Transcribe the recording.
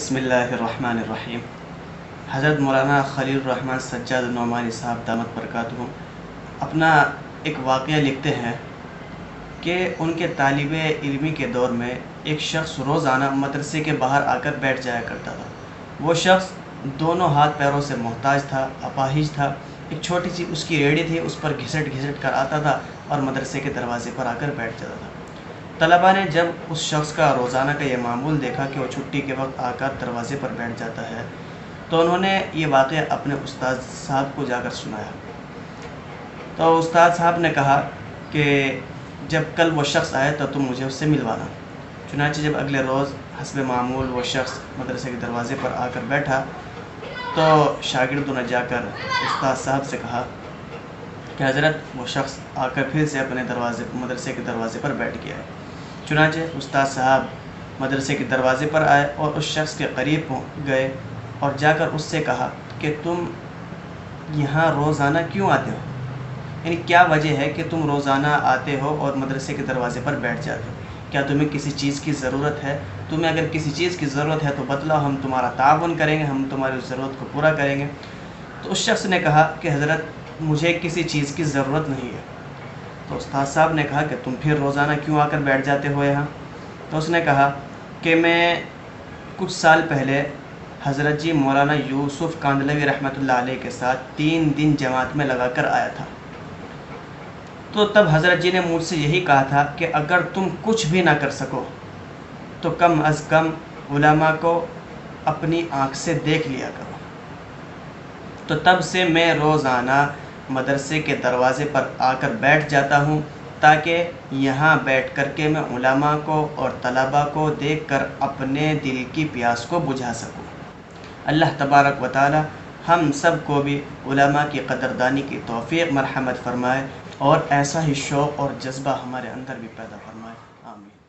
بسم اللہ الرحمن الرحیم۔ حضرت مولانا خلیل الرحمن سجاد نعمانی صاحب دامت برکاتہم اپنا ایک واقعہ لکھتے ہیں کہ ان کے طالب علمی کے دور میں ایک شخص روزانہ مدرسے کے باہر آ کر بیٹھ جایا کرتا تھا۔ وہ شخص دونوں ہاتھ پیروں سے محتاج تھا، اپاہج تھا۔ ایک چھوٹی سی اس کی ریڑھی تھی، اس پر گھسٹ گھسٹ کر آتا تھا اور مدرسے کے دروازے پر آ کر بیٹھ جاتا تھا۔ طلباء نے جب اس شخص کا روزانہ کا یہ معمول دیکھا کہ وہ چھٹی کے وقت آ کر دروازے پر بیٹھ جاتا ہے تو انہوں نے یہ واقعہ اپنے استاد صاحب کو جا کر سنایا۔ تو استاد صاحب نے کہا کہ جب کل وہ شخص آئے تو تم مجھے اس سے ملوانا۔ چنانچہ جب اگلے روز حسب معمول وہ شخص مدرسے کے دروازے پر آ کر بیٹھا تو شاگردوں نے جا کر استاد صاحب سے کہا کہ حضرت وہ شخص آ کر پھر سے اپنے مدرسے کے دروازے پر بیٹھ گیا ہے۔ چنانچہ استاد صاحب مدرسے کے دروازے پر آئے اور اس شخص کے قریب گئے اور جا کر اس سے کہا کہ تم یہاں روزانہ کیوں آتے ہو؟ یعنی کیا وجہ ہے کہ تم روزانہ آتے ہو اور مدرسے کے دروازے پر بیٹھ جاتے ہو؟ کیا تمہیں کسی چیز کی ضرورت ہے؟ تمہیں اگر کسی چیز کی ضرورت ہے تو بتلاؤ، ہم تمہارا تعاون کریں گے، ہم تمہاری اس ضرورت کو پورا کریں گے۔ تو اس شخص نے کہا کہ حضرت مجھے کسی چیز کی ضرورت نہیں ہے۔ تو استاد صاحب نے کہا کہ تم پھر روزانہ کیوں آ کر بیٹھ جاتے ہو یہاں؟ تو اس نے کہا کہ میں کچھ سال پہلے حضرت جی مولانا یوسف کاندھلوی رحمۃ اللہ علیہ کے ساتھ 3 دن جماعت میں لگا کر آیا تھا۔ تو تب حضرت جی نے مجھ سے یہی کہا تھا کہ اگر تم کچھ بھی نہ کر سکو تو کم از کم علماء کو اپنی آنکھ سے دیکھ لیا کرو۔ تو تب سے میں روزانہ مدرسے کے دروازے پر آ کر بیٹھ جاتا ہوں تاکہ یہاں بیٹھ کر کے میں علماء کو اور طلباء کو دیکھ کر اپنے دل کی پیاس کو بجھا سکوں۔ اللہ تبارک و تعالی ہم سب کو بھی علماء کی قدردانی کی توفیق مرحمت فرمائے اور ایسا ہی شوق اور جذبہ ہمارے اندر بھی پیدا فرمائے۔ آمین۔